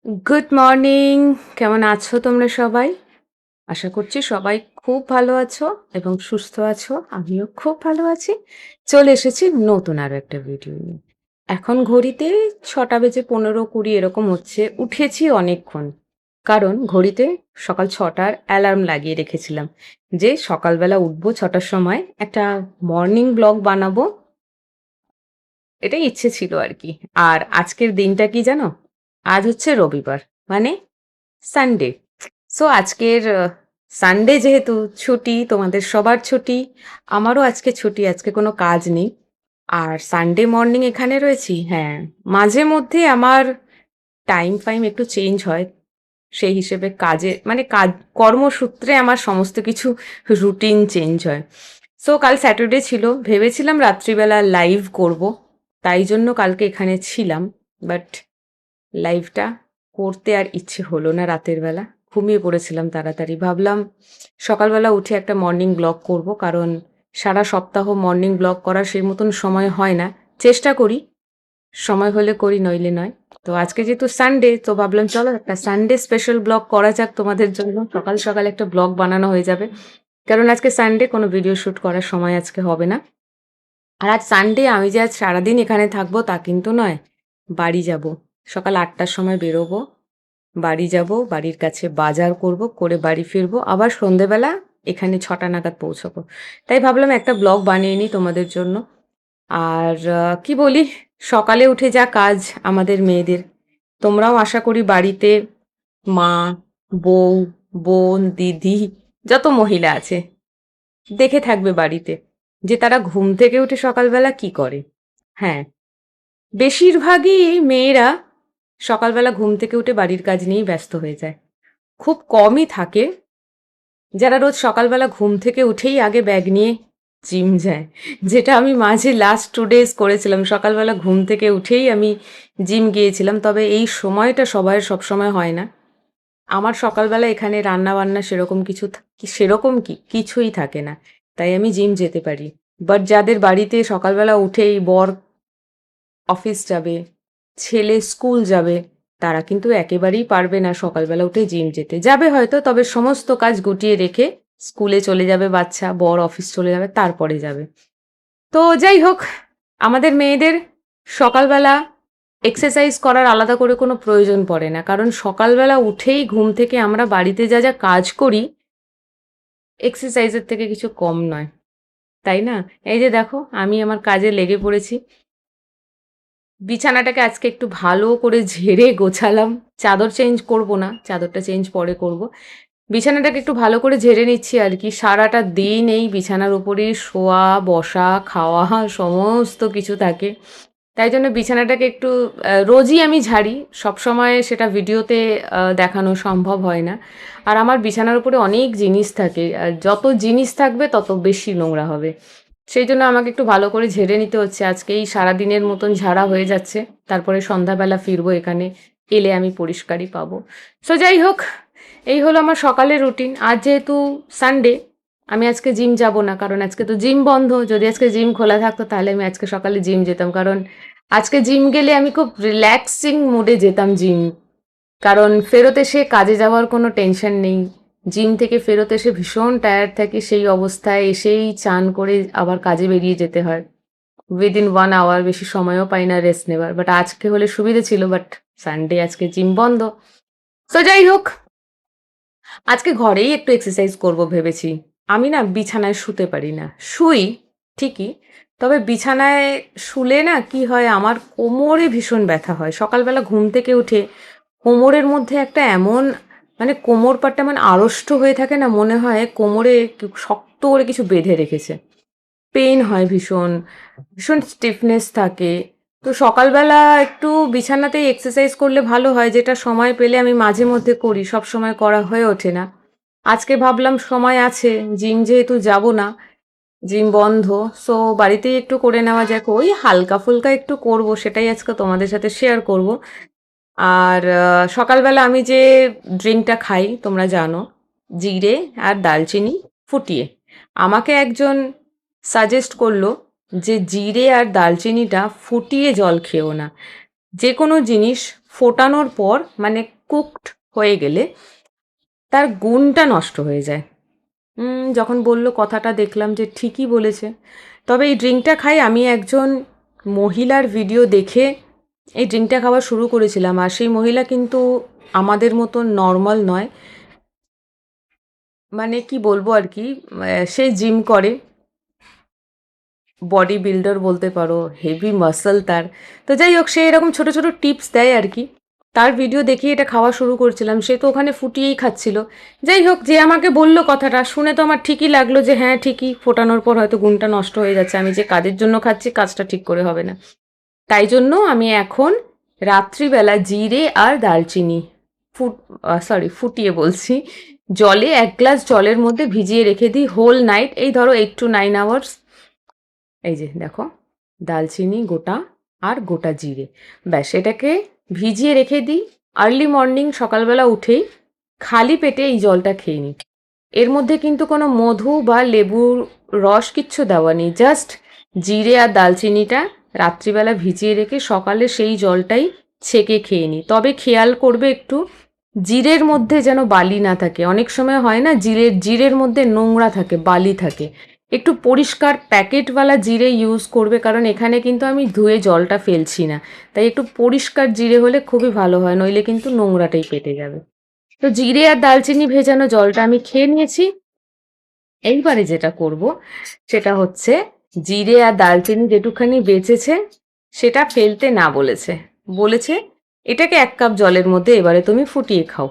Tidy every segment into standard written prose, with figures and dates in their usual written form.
Good morning. কেমন আছো তোমরা সবাই? আশা করছি সবাই খুব ভালো আছো এবং সুস্থ আছো। আমিও খুব ভালো আছি। চলে এসেছি নতুন আরো একটা ভিডিও নিয়ে। এখন ঘড়িতে ৬টা বেজে ১৫-২০ এরকম হচ্ছে। উঠেছি অনেকক্ষণ। কারণ ঘড়িতে সকাল ৬টার অ্যালার্ম লাগিয়ে রেখেছিলাম। যে সকালবেলা উঠবো ৬টার সময় একটা মর্নিং ব্লগ বানাবো। এটাই ইচ্ছে ছিল আরকি। আর আজকের দিনটা কি জানো? আজ হচ্ছে রবিবার। মানে সানডে। সো আজকের সানডে যেহেতু ছুটি, তোমাদের সবার ছুটি, আমারও আজকে ছুটি, আজকে কোনো কাজ নেই। আর সানডে মর্নিং এখানে রয়েছি, হ্যাঁ, মাঝে মধ্যে আমার টাইম-ফাইম একটু চেঞ্জ হয়। সেই হিসেবে কাজে মানে কর্মসূত্রে আমার সমস্ত কিছু রুটিন চেঞ্জ হয়। সো কাল স্যাটারডে ছিল, ভেবেছিলাম রাত্রিবেলা লাইভ করব। তাই জন্য কালকে এখানে ছিলাম। বাট লাইভটা করতে আর ইচ্ছে হলো না রাতের বেলা। ঘুমিয়ে পড়েছিলাম তাড়াতাড়ি। ভাবলাম সকালবেলা উঠে একটা মর্নিং ব্লগ করব। কারণ সারা সপ্তাহ মর্নিং ব্লগ করার সেই মতন সময় হয় না। চেষ্টা করি, সময় হলে করি নইলে নয়। তো আজকে যেহেতু সানডে তো ভাবলাম চলো একটা সানডে স্পেশাল ব্লগ করা যাক তোমাদের জন্য। সকাল, সকাল একটা ব্লগ বানানো হয়ে যাবে। কারণ আজকে সানডে কোনো ভিডিও শ্যুট করার সময় আজকে হবে না। আর আজ সানডে আমি যে আজ সারাদিন এখানে থাকবো তা কিন্তু নয়। বাড়ি যাব। সকাল ৮টার সময় বেরোবো। বাড়ি যাব, বাড়ির কাছে বাজার করব, করে বাড়ি ফিরবো। আবার সন্ধেবেলা এখানে ৬টা নাগাদ পৌঁছাবো। তাই ভাবলাম একটা ব্লগ বানিয়ে নিই তোমাদের জন্য। আর কি বলি, সকালে উঠে যা কাজ আমাদের মেয়েদের, তোমরাও আশা করি বাড়িতে মা, বউ, বোন, দিদি যত মহিলা আছে দেখে থাকবে বাড়িতে যে তারা ঘুম থেকে উঠে সকালবেলা কি করে। হ্যাঁ, বেশিরভাগই মেয়েরা সকালবেলা ঘুম থেকে উঠে বাড়ির কাজ নিয়েই ব্যস্ত হয়ে যায়। খুব কমই থাকে যারা রোজ সকালবেলা ঘুম থেকে উঠেই আগে ব্যাগ নিয়ে জিম যায়। যেটা আমি মাঝে লাস্ট 2 ডেজ করেছিলাম। সকালবেলা ঘুম থেকে উঠেই আমি জিম গিয়েছিলাম। তবে এই সময়টা সবার সবসময় হয় না। আমার সকালবেলা এখানে রান্না-বান্না সেরকম কিছু সেরকম কি কিছুই থাকে না। তাই আমি জিম যেতে পারি। বাট যাদের বাড়িতে সকালবেলা উঠেই বর অফিস যাবে, ছেলে স্কুল যাবে, তারা কিন্তু একেবারেই পারবে না সকালবেলা উঠে জিম যেতে। যাবে হয়তো, তবে সমস্ত কাজ গুটিয়ে রেখে স্কুলে চলে যাবে বাচ্চা, বর অফিস চলে যাবে, তারপরে যাবে। তো যাই হোক, আমাদের মেয়েদের সকালবেলা এক্সারসাইজ করার আলাদা করে কোনো প্রয়োজন পড়ে না। কারণ সকালবেলা উঠেই ঘুম থেকে আমরা বাড়িতে যা, যা কাজ করি, এক্সারসাইজের থেকে কিছু কম নয়। তাই না? এই যে দেখো, আমি আমার কাজে লেগে পড়েছি। বিছানাটাকে আজকে একটু ভালো করে ঝেড়ে গোছালাম। চাদর চেঞ্জ করব না, চাদরটা চেঞ্জ পরে করব। বিছানাটাকে একটু ভালো করে ঝেড়ে নিচ্ছি আর কি। সারাটা দিন এই বিছানার উপরেই শোয়া, বসা, খাওয়া সমস্ত কিছু থাকে। তাই জন্য বিছানাটাকে একটু রোজই আমি ঝাড়ি। সবসময় সেটা ভিডিওতে দেখানো সম্ভব হয় না। আর আমার বিছানার উপরে অনেক জিনিস থাকে। যত জিনিস থাকবে তত বেশি নোংরা হবে। সেইজন্য আমাকে একটু ভালো করে ঝেড়ে নিতে হচ্ছে। আজকে এই সারাদিনের মতন ঝাড়া হয়ে যাচ্ছে। তারপরে সন্ধ্যাবেলা ফিরবো এখানে। এলে আমি পরিষ্কারই পাবো। সো যাই হোক, এই হলো আমার সকালের রুটিন। আজ যেহেতু সানডে, আমি আজকে জিম যাব না। কারণ আজকে তো জিম বন্ধ। যদি আজকে জিম খোলা থাকতো তাহলে আমি আজকে সকালে জিম যেতাম। কারণ আজকে জিম গেলে আমি খুব রিল্যাক্সিং মুডে যেতাম জিম। কারণ ফেরত এসে কাজে যাওয়ার কোনো টেনশন নেই। জিম থেকে ফেরত এসে ভীষণ টায়ার্ড থাকি, সেই অবস্থায় এসেই চান করে আবার কাজে বেরিয়ে যেতে হয়। উইদিন 1 আওয়ার, বেশি সময়ও পাই না রেস্ট নেবার। বাট আজকে হলে সুবিধে ছিল, বাট সানডে আজকে জিম বন্ধ। তো যাই হোক, আজকে ঘরেই একটু এক্সারসাইজ করব ভেবেছি। আমি না বিছানায় শুতে পারি না। শুই ঠিকই, তবে বিছানায় শুলে না কি হয়, আমার কোমরে ভীষণ ব্যথা হয়। সকালবেলা ঘুম থেকে উঠে কোমরের মধ্যে একটা এমন মানে কোমর পাটটা এমন আড়ষ্ট হয়ে থাকে না, মনে হয় কোমরে শক্ত করে কিছু বেঁধে রেখেছে। পেইন হয় ভীষণ, ভীষণ স্টিফনেস থাকে। তো সকালবেলা একটু বিছানাতেই এক্সারসাইজ করলে ভালো হয়, যেটা সময় পেলে আমি মাঝে মধ্যে করি, সবসময় করা হয়ে ওঠে না। আজকে ভাবলাম সময় আছে, জিম যেহেতু যাব না, জিম বন্ধ, সো বাড়িতেই একটু করে নেওয়া যাক। ওই হালকা ফুলকা একটু করব, সেটাই আজকে তোমাদের সাথে শেয়ার করব। আর সকালবেলা আমি যে ড্রিঙ্কটা খাই তোমরা জানো, জিরে আর দালচিনি ফুটিয়ে। আমাকে একজন সাজেস্ট করলো যে জিরে আর দালচিনিটা ফুটিয়ে জল খেও না। যে কোনো জিনিস ফোটানোর পর মানে কুকড হয়ে গেলে তার গুণটা নষ্ট হয়ে যায়। যখন বলল কথাটা দেখলাম যে ঠিকই বলেছে। তবে এই ড্রিঙ্কটা খাই আমি একজন মহিলার ভিডিও দেখে এই ড্রিঙ্কটা খাওয়া শুরু করেছিলাম। আর সেই মহিলা কিন্তু আমাদের মতন নর্মাল নয়, মানে কি বলবো আর কি, সে জিম করে, বডি বিল্ডার বলতে পারো, হেভি মাসল তার। তো যাই হোক, সে এরকম ছোট ছোট টিপস দেয় আর কি। তার ভিডিও দেখে এটা খাওয়া শুরু করছিলাম, সে তো ওখানে ফুটিয়েই খাচ্ছিল। যাই হোক, যে আমাকে বললো কথাটা শুনে তো আমার ঠিকই লাগলো যে হ্যাঁ ঠিকই, ফোটানোর পর হয়তো গুণটা নষ্ট হয়ে যাচ্ছে, আমি যে কাজের জন্য খাচ্ছি কাজটা ঠিক করে হবে না। তাই জন্য আমি এখন রাত্রিবেলা জিরে আর দালচিনি ফুটিয়ে বলছি, জলে 1 গ্লাস জলের মধ্যে ভিজিয়ে রেখে দিই হোল নাইট, এই ধরো 8 to 9 hours। এই যে দেখো, দালচিনি গোটা আর গোটা জিরে, ব্যাস এটাকে ভিজিয়ে রেখে দিই। আর্লি মর্নিং সকালবেলা উঠেই খালি পেটে এই জলটা খেয়ে নিই। এর মধ্যে কিন্তু কোনো মধু বা লেবুর রস কিচ্ছু দেওয়া নেই, জাস্ট জিরে আর দালচিনিটা রাত্রিবেলা ভিজিয়ে রেখে সকালে সেই জলটাই ছেঁকে খেয়ে নিই। তবে খেয়াল করবে একটু, জিরের মধ্যে যেন বালি না থাকে। অনেক সময় হয় না জিরের মধ্যে নোংরা থাকে, বালি থাকে। একটু পরিষ্কার প্যাকেটওয়ালা জিরে ইউজ করবে, কারণ এখানে কিন্তু আমি ধুয়ে জলটা ফেলছি না। তাই একটু পরিষ্কার জিরে হলে খুবই ভালো হয়, নইলে কিন্তু নোংরাটাই পেটে যাবে। তো জিরে আর দালচিনি ভেজানো জলটা আমি খেয়ে নিয়েছি। এইবারে যেটা করব সেটা হচ্ছে, জিরে আর দালচিনি যেটুখানি বেঁচেছে সেটা ফেলতে না বলেছে, বলেছে এটাকে 1 কাপ জলের মধ্যে এবারে তুমি ফুটিয়ে খাও।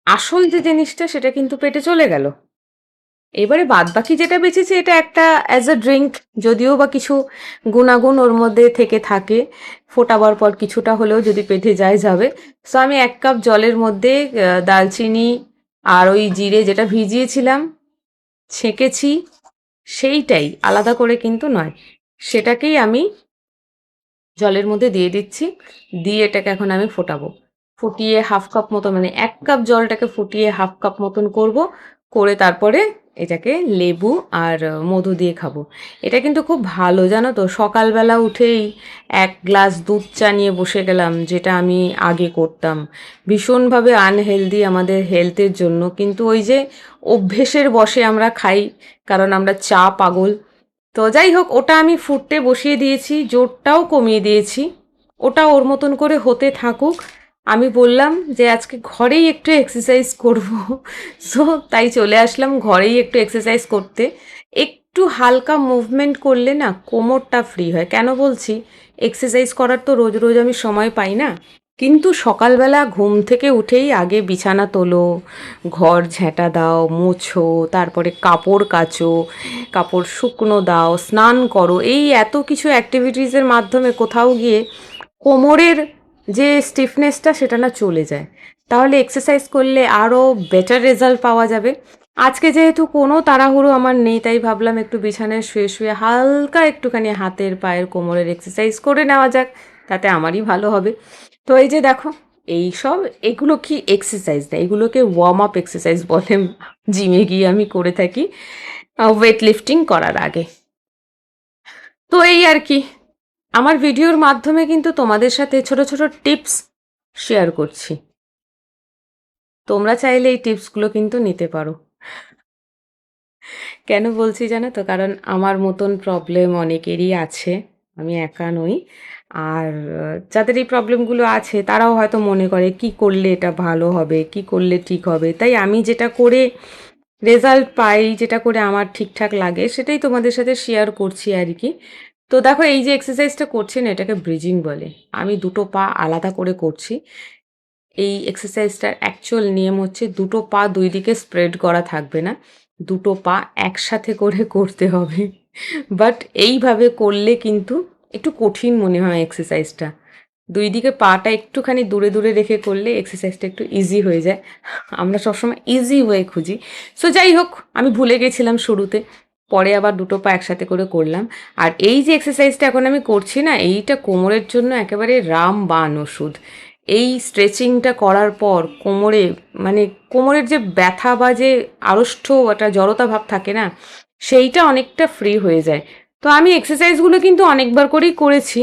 আসল যে জিনিসটা সেটা কিন্তু পেটে চলে গেল। এবারে বাদবাকি যেটা বেঁচেছে এটা একটা অ্যাজ আ ড্রিঙ্ক, যদিও বা কিছু গুণাগুণ ওর মধ্যে থেকে থাকে, ফোটাবার পর কিছুটা হলেও যদি পেটে যায় যাবে। সো আমি 1 কাপ জলের মধ্যে দালচিনি আর ওই জিরে যেটা ভিজিয়েছিলাম, ছেঁকেছি, সেইটাই আলাদা করে কিন্তু নয়, সেটাকেই আমি জলের মধ্যে দিয়ে দিচ্ছি। দিয়ে এটাকে এখন আমি ফোটাবো। ফুটিয়ে 1/2 কাপ মতো, মানে 1 কাপ জলটাকে ফুটিয়ে 1/2 কাপ মতন করব। করে তারপরে এটাকে লেবু আর মধু দিয়ে খাবো। এটা কিন্তু খুব ভালো জানো তো, সকালবেলা উঠেই 1 গ্লাস দুধ চা নিয়ে বসে গেলাম, যেটা আমি আগে করতাম। ভীষণভাবে আনহেলদি আমাদের হেলথের জন্য, কিন্তু ওই যে অভ্যেসের বশে আমরা খাই, কারণ আমরা চা পাগল। তো যাই হোক, ওটা আমি ফুটতে বসিয়ে দিয়েছি, জোরটাও কমিয়ে দিয়েছি। ওটা ওর মতন করে হতে থাকুক। আমি বললাম যে আজকে ঘরেই একটু এক্সারসাইজ করব। সো তাই চলে আসলাম ঘরেই একটু এক্সারসাইজ করতে। একটু হালকা মুভমেন্ট করলে না কোমরটা ফ্রি হয়। কেন বলছি, এক্সারসাইজ করার তো রোজ রোজ আমি সময় পাই না, কিন্তু সকালবেলা ঘুম থেকে উঠেই আগে বিছানা তোলো, ঘর ঝেঁটা দাও, মোছো, তারপরে কাপড় কাচো, কাপড় শুকনো দাও, স্নান করো, এই এত কিছু অ্যাক্টিভিটিসের মাধ্যমে কোথাও গিয়ে কোমরের যে স্টিফনেসটা সেটা না চলে যায়। তাহলে এক্সারসাইজ করলে আরও বেটার রেজাল্ট পাওয়া যাবে। আজকে যেহেতু কোনো তাড়াহুড়ো আমার নেই, তাই ভাবলাম একটু বিছানায় শুয়ে শুয়ে হালকা একটুখানি হাতের পায়ের কোমরের এক্সারসাইজ করে নেওয়া যাক, তাতে আমারই ভালো হবে। তো এই যে দেখো, এই সব এগুলো কি এক্সারসাইজ না, এগুলোকে ওয়ার্ম আপ এক্সারসাইজ বলে, জিমে গিয়ে আমি করে থাকি ওয়েট লিফটিং করার আগে। তো এই আর কি, আমার ভিডিওর মাধ্যমে কিন্তু তোমাদের সাথে ছোট ছোট টিপস শেয়ার করছি। তোমরা চাইলে এই টিপসগুলো কিন্তু নিতে পারো। কেন বলছি জানো তো, কারণ আমার মতন প্রবলেম অনেকেরই আছে, আমি একা নই। আর যাদের এই প্রবলেমগুলো আছে তারাও হয়তো মনে করে কি করলে এটা ভালো হবে, কি করলে ঠিক হবে। তাই আমি যেটা করে রেজাল্ট পাই, যেটা করে আমার ঠিকঠাক লাগে, সেটাই তোমাদের সাথে শেয়ার করছি আর কি। তো দেখো, এই যে এক্সারসাইজটা করছি না, এটাকে ব্রিজিং বলে। আমি দুটো পা আলাদা করে করছি। এই এক্সারসাইজটার অ্যাকচুয়াল নিয়ম হচ্ছে দুটো পা দুই দিকে স্প্রেড করা থাকবে না, দুটো পা একসাথে করে করতে হবে। বাট এইভাবে করলে কিন্তু একটু কঠিন মনে হয় এক্সারসাইজটা। দুই দিকে পাটা একটুখানি দূরে দূরে রেখে করলে এক্সারসাইজটা একটু ইজি হয়ে যায়। আমরা সবসময় ইজি ওয়ে খুঁজি। সো যাই হোক, আমি ভুলে গেছিলাম শুরুতে, পরে আবার দুটো পা একসাথে করে করলাম। আর এই যে এক্সারসাইজটা এখন আমি করছি না, এইটা কোমরের জন্য একেবারে রামবাণ ওষুধ। এই স্ট্রেচিংটা করার পর কোমরে, মানে কোমরের যে ব্যথা বা যে আড়ষ্ট একটা জড়তা ভাব থাকে না, সেইটা অনেকটা ফ্রি হয়ে যায়। তো আমি এক্সারসাইজগুলো কিন্তু অনেকবার করেই করেছি,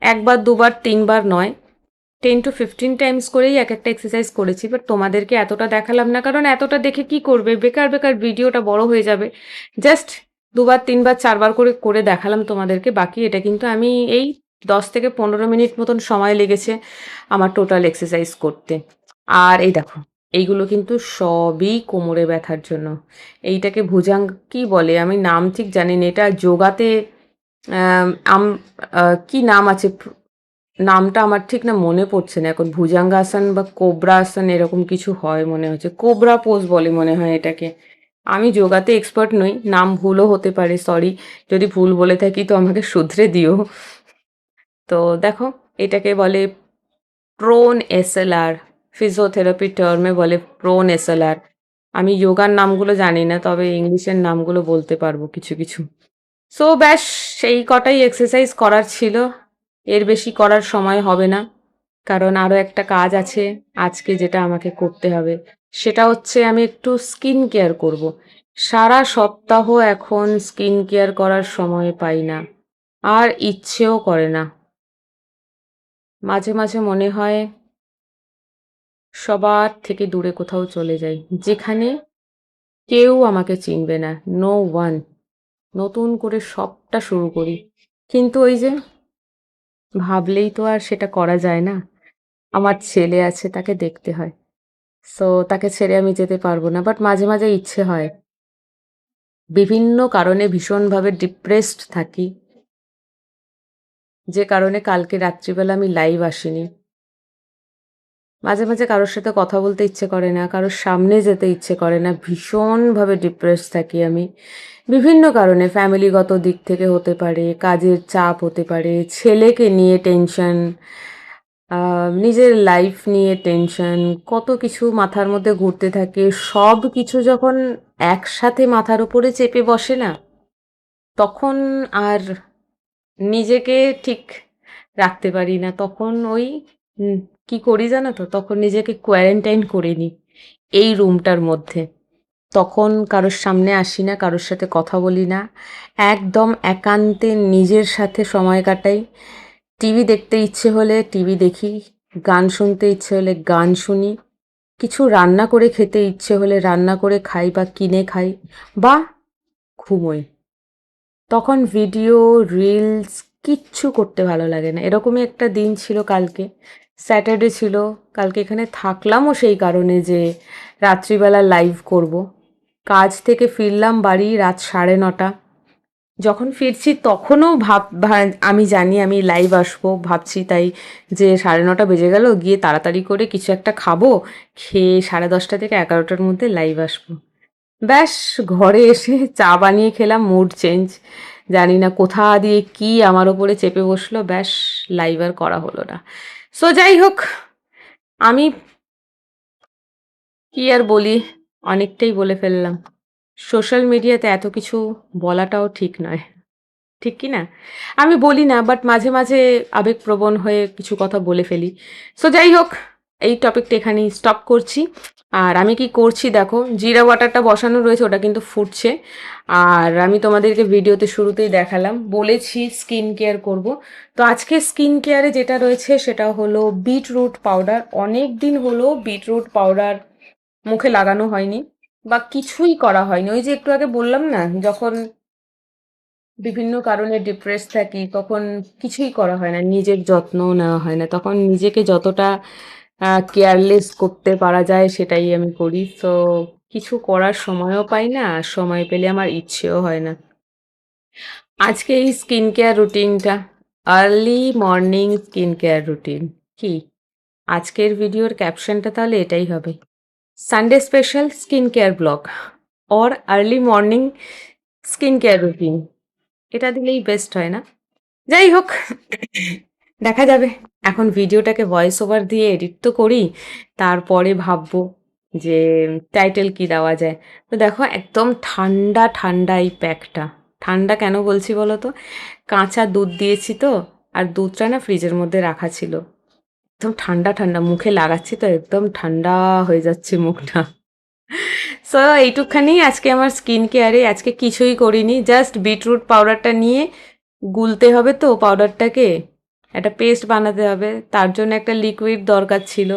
একবার দুবার তিনবার নয়। 10 to 15 টাইমস করেই এক একটা এক্সারসাইজ করেছি, বাট তোমাদেরকে এতটা দেখালাম না, কারণ এতটা দেখে কি করবে, বেকার বেকার ভিডিওটা বড় হয়ে যাবে। জাস্ট 2বার 3বার 4বার করে করে দেখালাম তোমাদেরকে। বাকি এটা কিন্তু আমি এই 10 থেকে 15 মিনিট মতন সময় লেগেছে আমার টোটাল এক্সারসাইজ করতে। আর এই দেখো, এইগুলো কিন্তু সবই কোমরে ব্যথার জন্য। এইটাকে ভুজাঙ্গ কি বলে আমি নাম ঠিক জানি না, এটা যোগাতে আম, আম কি নাম আছে, নামটা আমার ঠিক না মনে পড়ছে না এখন। ভুজাঙ্গাসন বা কোবরা আসন এরকম কিছু হয় মনে হচ্ছে, কোবরা পোজ বলে মনে হয় এটাকে। আমি যোগাতে এক্সপার্ট নই, নাম ভুলও হতে পারে, সরি যদি ভুল বলে থাকি তো আমাকে শুধরে দিও। তো দেখো, এটাকে বলে প্রোন এসএলআর, ফিজিওথেরাপি টার্মে বলে প্রোন এসএলআর। আমি যোগার নামগুলো জানি না, তবে ইংলিশের নামগুলো বলতে পারবো কিছু কিছু। সো ব্যাস, সেই কটাই এক্সারসাইজ করার ছিল, এর বেশি করার সময় হবে না, কারণ আরও একটা কাজ আছে আজকে যেটা আমাকে করতে হবে। সেটা হচ্ছে আমি একটু স্কিন কেয়ার করব। সারা সপ্তাহ এখন স্কিন কেয়ার করার সময় পাই না, আর ইচ্ছেও করে না। মাঝে মাঝে মনে হয় সবার থেকে দূরে কোথাও চলে যাই, যেখানে কেউ আমাকে চিনবে না, নো ওয়ান, নতুন করে সবটা শুরু করি। কিন্তু ওই যে ভাবলেই তো আর সেটা করা যায় না। আমার ছেলে আছে, তাকে দেখতে হয়। সো তাকে ছেড়ে আমি যেতে পারবো না। বাট মাঝে মাঝে ইচ্ছে হয়। বিভিন্ন কারণে ভীষণভাবে ডিপ্রেসড থাকি, যে কারণে কালকে রাত্রিবেলা আমি লাইভ আসিনি। মাঝে মাঝে কারোর সাথে কথা বলতে ইচ্ছে করে না, কারোর সামনে যেতে ইচ্ছে করে না, ভীষণভাবে ডিপ্রেসড থাকি আমি। বিভিন্ন কারণে, ফ্যামিলিগত দিক থেকে হতে পারে, কাজের চাপ হতে পারে, ছেলেকে নিয়ে টেনশন, নিজের লাইফ নিয়ে টেনশন, কত কিছু মাথার মধ্যে ঘুরতে থাকে। সব কিছু যখন একসাথে মাথার উপরে চেপে বসে না, তখন আর নিজেকে ঠিক রাখতে পারি না। তখন ওই উম, কি করি জানো তো, তখন নিজেকে কোয়ারেন্টাইন করে নিই এই রুমটার মধ্যে। তখন কারোর সামনে আসি না, কারোর সাথে কথা বলি না, একদম একান্তে নিজের সাথে সময় কাটাই। টিভি দেখতে ইচ্ছে হলে টিভি দেখি, গান শুনতে ইচ্ছে হলে গান শুনি, কিছু রান্না করে খেতে ইচ্ছে হলে রান্না করে খাই বা কিনে খাই, বা ঘুমোই। তখন ভিডিও, রিলস কিচ্ছু করতে ভালো লাগে না। এরকমই একটা দিন ছিল কালকে, স্যাটারডে ছিল। কালকে এখানে থাকলামও সেই কারণে যে রাত্রিবেলা লাইভ করব। কাজ থেকে ফিরলাম বাড়ি রাত 9:30। যখন ফিরছি তখনও আমি জানি আমি লাইভ আসবো ভাবছি, তাই যে 9:30 বেজে গেল, গিয়ে তাড়াতাড়ি করে কিছু একটা খাবো, খেয়ে 10:30 থেকে 11টার মধ্যে লাইভ আসবো। ব্যাস, ঘরে এসে চা বানিয়ে খেলাম, মুড চেঞ্জ। জানি না কোথা দিয়ে কি আমার ওপরে চেপে বসলো, ব্যাস লাইভ আর করা হলো না। সো যাই হোক, আমি কি আর বলি, অনেকটাই বলে ফেললাম। সোশ্যাল মিডিয়াতে এত কিছু বলাটাও ঠিক নয়, ঠিক কি না? আমি বলি না, বাট মাঝে মাঝে আবেগপ্রবণ হয়ে কিছু কথা বলে ফেলি। সো যাই হোক, এই টপিকটা এখানেই স্টপ করছি। আর আমি কি করছি দেখো, জিরা ওয়াটারটা বসানো রয়েছে, ওটা কিন্তু ফুটছে। আর আমি তোমাদেরকে ভিডিওতে শুরুতেই দেখালাম, বলেছি স্কিন কেয়ার করব। তো আজকে স্কিন কেয়ারে যেটা রয়েছে সেটা হলো বিটরুট পাউডার। অনেক দিন হলো বিটরুট পাউডার মুখে লাগানো হয়নি, বা কিছুই করা হয়নি। ওই যে একটু আগে বললাম না, যখন বিভিন্ন কারণে ডিপ্রেস থাকি তখন কিছুই করা হয় না, নিজের যত্নও নেওয়া হয় না। তখন নিজেকে যতটা কেয়ারলেস করতে পারা যায় সেটাই আমি করি। তো কিছু করার সময়ও পাই না, আর সময় পেলে আমার ইচ্ছেও হয় না। আজকে এই স্কিন কেয়ার রুটিনটা, early morning skin care routine, কি আজকের ভিডিওর ক্যাপশনটা তাহলে এটাই হবে, Sunday special skin care blog or early morning skin care routine. এটা দিলেই বেস্ট হয় না? যাই হোক, দেখা যাবে। এখন ভিডিওটাকে ভয়েস ওভার দিয়ে এডিট তো করি, তারপরে ভাববো যে টাইটেল কি দেওয়া যায়। তো দেখো, একদম ঠান্ডা ঠান্ডা এই প্যাকটা। ঠান্ডা কেন বলছি বলো তো, কাঁচা দুধ দিয়েছি তো, আর দুধটা না ফ্রিজের মধ্যে রাখা ছিল। একদম ঠান্ডা ঠান্ডা, মুখে লাগাচ্ছি তো একদম ঠান্ডা হয়ে যাচ্ছে মুখটা। সো এইটুকখানি আজকে আমার স্কিন কেয়ারে। আজকে কিছুই করিনি, জাস্ট বিটরুট পাউডারটা নিয়ে গুলতে হবে তো পাউডারটাকে, একটা পেস্ট বানাতে হবে, তার জন্য একটা লিকুইড দরকার ছিল।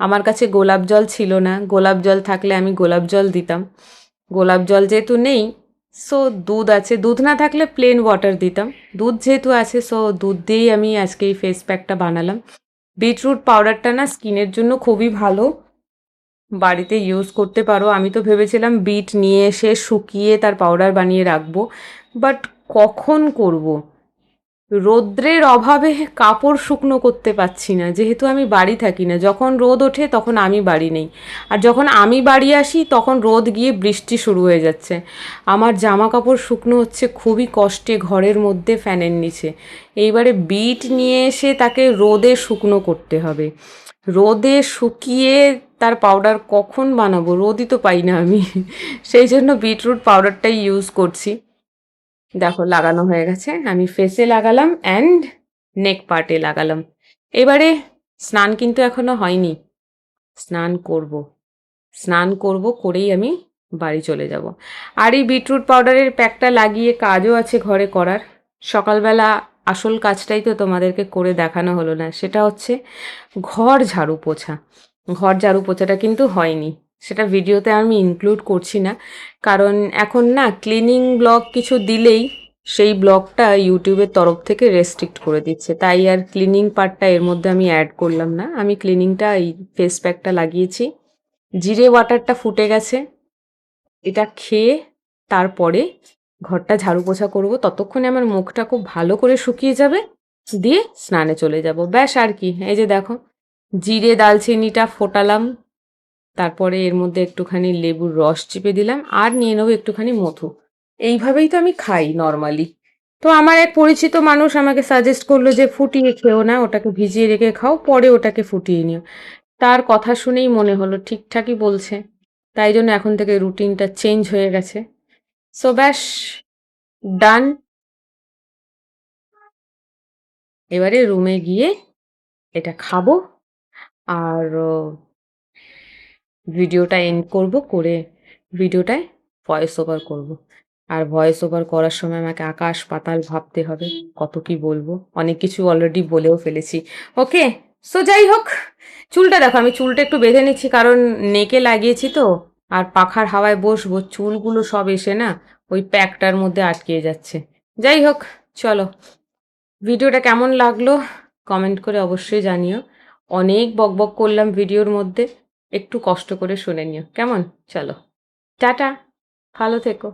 আমার কাছে গোলাপ জল ছিল না, গোলাপ জল থাকলে আমি গোলাপ জল দিতাম। গোলাপ জল যেহেতু নেই, সো দুধ আছে, দুধ না থাকলে প্লেন ওয়াটার দিতাম। দুধ যেহেতু আছে, সো দুধ দিয়েই আমি আজকে এই ফেস প্যাকটা বানালাম। বিটরুট পাউডারটা না স্কিনের জন্য খুবই ভালো, বাড়িতে ইউজ করতে পারো। আমি তো ভেবেছিলাম বিট নিয়ে এসে শুকিয়ে তার পাউডার বানিয়ে রাখবো, বাট কখন করব? রৌদ্রের অভাবে কাপড় শুকনো করতে পারছি না, যেহেতু আমি বাড়ি থাকি না। যখন রোদ ওঠে তখন আমি বাড়ি নেই, আর যখন আমি বাড়ি আসি তখন রোদ গিয়ে বৃষ্টি শুরু হয়ে যাচ্ছে। আমার জামা কাপড় শুকনো হচ্ছে খুবই কষ্টে ঘরের মধ্যে ফ্যানের নিচে। এইবারে বিট নিয়ে এসে তাকে রোদে শুকনো করতে হবে। রোদে শুকিয়ে তার পাউডার কখন বানাবো? রোদই তো পাই না আমি। সেই জন্য বিটরুট পাউডারটাই ইউজ করছি। দেখো লাগানো হয়ে গেছে, আমি ফেসে লাগালাম অ্যান্ড নেক পার্টে লাগালাম। এবারে স্নান কিন্তু এখনো হয়নি, স্নান করব। স্নান করব, করেই আমি বাড়ি চলে যাব। আর এই বিটরুট পাউডারের প্যাকটা লাগিয়ে কাজও আছে ঘরে করার। সকালবেলা আসল কাজটাই তো তোমাদেরকে করে দেখানো হলো না, সেটা হচ্ছে ঘর ঝাড়ু পোছা। ঘর ঝাড়ু পোছাটা কিন্তু হয়নি, সেটা ভিডিওতে আমি ইনক্লুড করছি না, কারণ এখন না ক্লিনিং ব্লগ কিছু দিলেই সেই ব্লগটা ইউটিউবের তরফ থেকে রেস্ট্রিক্ট করে দিচ্ছে, তাই আর ক্লিনিং পার্টটা এর মধ্যে আমি অ্যাড করলাম না। আমি ক্লিনিংটা এই ফেস প্যাকটা লাগিয়েছি, জিরে ওয়াটারটা ফুটে গেছে, এটা খেয়ে তারপরে ঘরটা ঝাড়ু পোছা করবো। ততক্ষণে আমার মুখটা খুব ভালো করে শুকিয়ে যাবে, দিয়ে স্নানে চলে যাব, ব্যাস। আর কি, এই যে দেখো জিরে দালচিনিটা ফোটালাম, তারপরে এর মধ্যে একটুখানি লেবুর রস চিপে দিলাম, আর নিয়ে নেবো একটুখানি মধু। এইভাবেই তো আমি খাই নর্মালি। তো আমার এক পরিচিত মানুষ আমাকে সাজেস্ট করলো যে ফুটিয়ে খেও না, ওটাকে ভিজিয়ে রেখে খাও, পরে ওটাকে ফুটিয়ে নিও। তার কথা শুনেই মনে হলো ঠিকঠাকই বলছে, তাই জন্য এখন থেকে রুটিনটা চেঞ্জ হয়ে গেছে। সো ব্যাস, ডান। এবারে রুমে গিয়ে এটা খাবো, আর ভিডিওটা এন্ড করব, করে ভিডিওটায় ভয়েস ওভার করব। আর ভয়েস ওভার করার সময় আমাকে আকাশ পাতাল ভাবতে হবে, কত কি বলবো। অনেক কিছু অলরেডি বলেও ফেলেছি। ওকে, সো যাই হোক, চুলটা দেখো, আমি চুলটা একটু বেঁধে নিচ্ছি, কারণ নেকে লাগিয়েছি তো, আর পাখার হাওয়ায় বসবো, চুলগুলো সব এসে না ওই প্যাকটার মধ্যে আটকে যাচ্ছে। যাই হোক, চলো, ভিডিওটা কেমন লাগলো কমেন্ট করে অবশ্যই জানিও। অনেক বকবক করলাম ভিডিওর মধ্যে, একটু কষ্ট করে শুনে নিও কেমন। চলো, টাটা, ভালো থেকো।